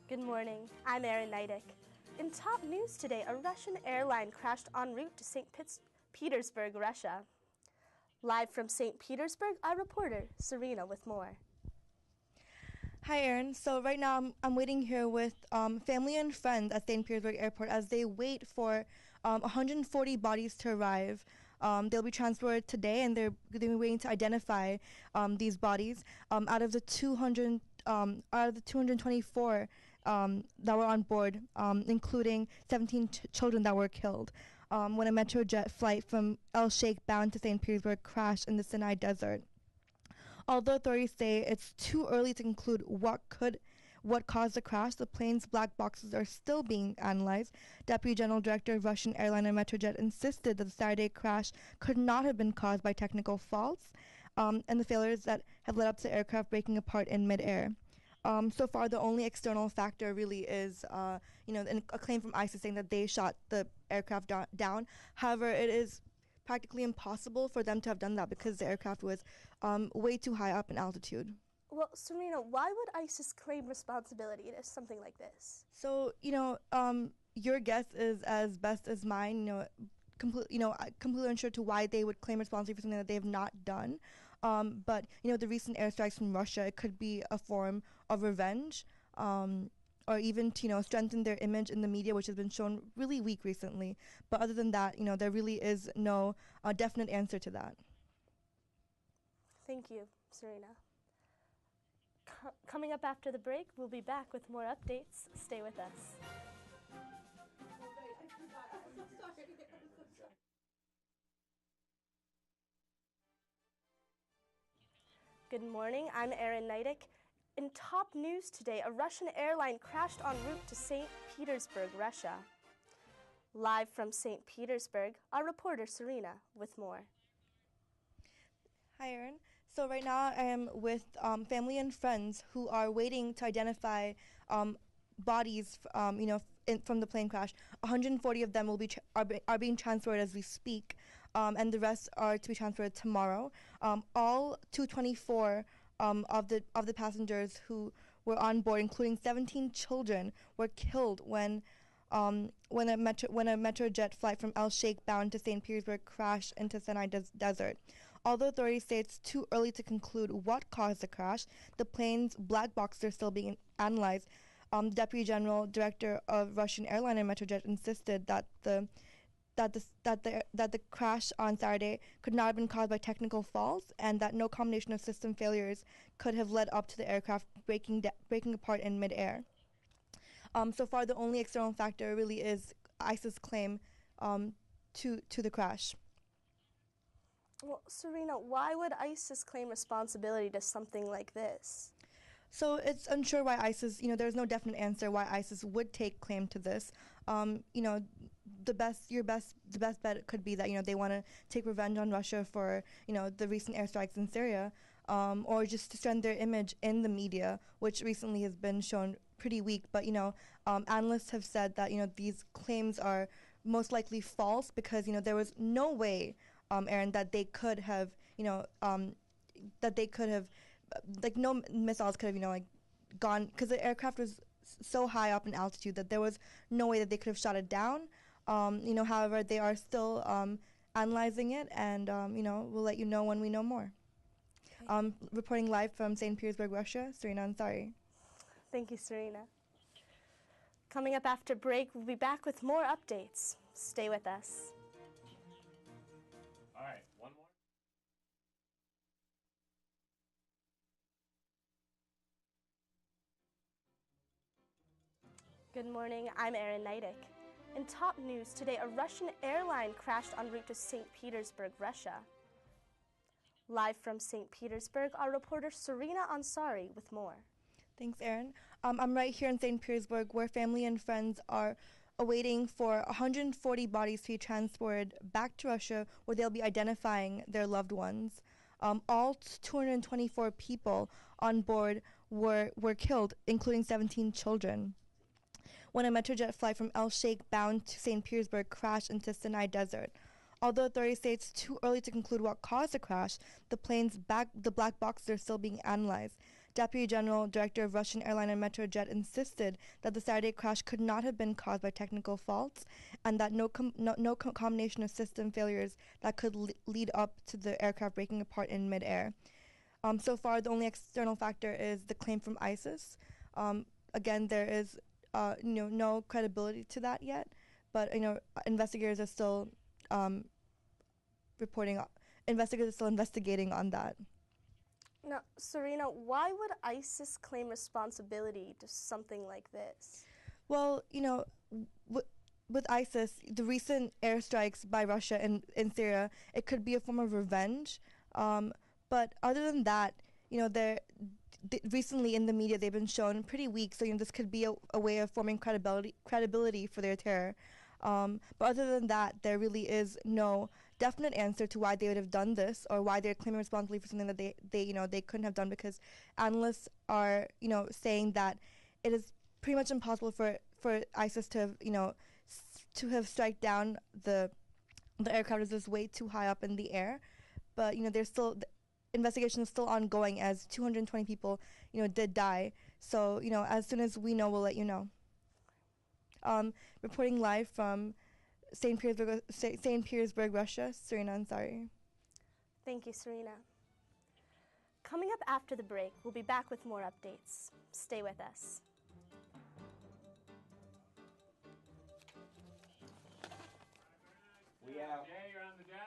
Good morning, I'm Erin Neidick. In top news today, a Russian airline crashed en route to St. Petersburg, Russia. Live from St. Petersburg, our reporter, Serena, with more. Hi, Erin. So right now I'm waiting here with family and friends at St. Petersburg Airport as they wait for 140 bodies to arrive. They'll be transported today, and they're waiting to identify these bodies out of the 224 that were on board, including 17 children that were killed when a Metrojet flight from El Sheikh bound to St. Petersburg crashed in the Sinai Desert. Although authorities say it's too early to conclude what caused the crash, the plane's black boxes are still being analyzed. Deputy General Director of Russian airliner Metrojet insisted that the Saturday crash could not have been caused by technical faults and the failures that have led up to the aircraft breaking apart in midair. So far, the only external factor really is, a claim from ISIS saying that they shot the aircraft down. However, it is practically impossible for them to have done that because the aircraft was way too high up in altitude. Well, Serena, why would ISIS claim responsibility to something like this? So, your guess is as best as mine. Completely unsure to why they would claim responsibility for something that they have not done. But the recent airstrikes from Russia, it could be a form of revenge. Or even to strengthen their image in the media, which has been shown really weak recently. But other than that, there really is no definite answer to that. Thank you, Serena. Coming up after the break, we'll be back with more updates. Stay with us. Good morning, I'm Erin Neidick. In top news today, a Russian airline crashed en route to St. Petersburg, Russia. Live from St. Petersburg, our reporter Serena with more. Hi, Erin. So right now I am with family and friends who are waiting to identify bodies, from the plane crash. 140 of them are being transferred as we speak, and the rest are to be transferred tomorrow. All 224 of the passengers who were on board, including 17 children, were killed when a Metrojet flight from El Sheikh bound to St. Petersburg crashed into Sinai Desert. Although authorities say it's too early to conclude what caused the crash, the plane's black boxes are still being analyzed. Deputy General Director of Russian airliner Metrojet insisted that the crash on Saturday could not have been caused by technical faults, and that no combination of system failures could have led up to the aircraft breaking apart in midair. So far, the only external factor really is ISIS' claim to the crash. Well, Serena, why would ISIS claim responsibility to something like this? So it's unsure why ISIS, there's no definite answer why ISIS would take claim to this. The best bet could be that, they want to take revenge on Russia for, the recent airstrikes in Syria, or just to strengthen their image in the media, which recently has been shown pretty weak. But, analysts have said that, these claims are most likely false because, there was no way, Aaron, that they could have, like no missiles could have, gone, because the aircraft was so high up in altitude that there was no way that they could have shot it down. However, they are still analyzing it, and, we'll let you know when we know more. Okay. Reporting live from St. Petersburg, Russia, Serena Ansari. Thank you, Serena. Coming up after break, we'll be back with more updates. Stay with us. All right, one more. Good morning, I'm Erin Neidick. In top news today, a Russian airline crashed en route to St. Petersburg, Russia. Live from St. Petersburg, our reporter Serena Ansari with more. Thanks, Erin. I'm right here in St. Petersburg, where family and friends are awaiting for 140 bodies to be transported back to Russia, where they'll be identifying their loved ones. All 224 people on board were killed, including 17 children, when a Metrojet flight from El Sheikh bound to St. Petersburg crashed into Sinai Desert. Although authorities say it's too early to conclude what caused the crash, the black boxes are still being analyzed. Deputy General Director of Russian airline and Metrojet insisted that the Saturday crash could not have been caused by technical faults, and that no combination of system failures that could lead up to the aircraft breaking apart in midair. So far, the only external factor is the claim from ISIS. Again, there is no credibility to that yet, but investigators are still investigating on that. Now, Serena, why would ISIS claim responsibility to something like this? Well, with ISIS, the recent airstrikes by Russia in Syria, it could be a form of revenge. But other than that, recently in the media they've been shown pretty weak. So this could be a way of forming credibility for their terror. But other than that, there really is no definite answer to why they would have done this or why they're claiming responsibility for something that they couldn't have done, because analysts are saying that it is pretty much impossible for ISIS to have struck down the aircraft, as it's way too high up in the air. But there's still investigation is still ongoing, as 220 people did die. So as soon as we know, we'll let you know. Reporting live from St. Petersburg, Russia, Serena Ansari. Thank you, Serena. Coming up after the break, we'll be back with more updates. Stay with us. We out. Yeah, you're on the deck.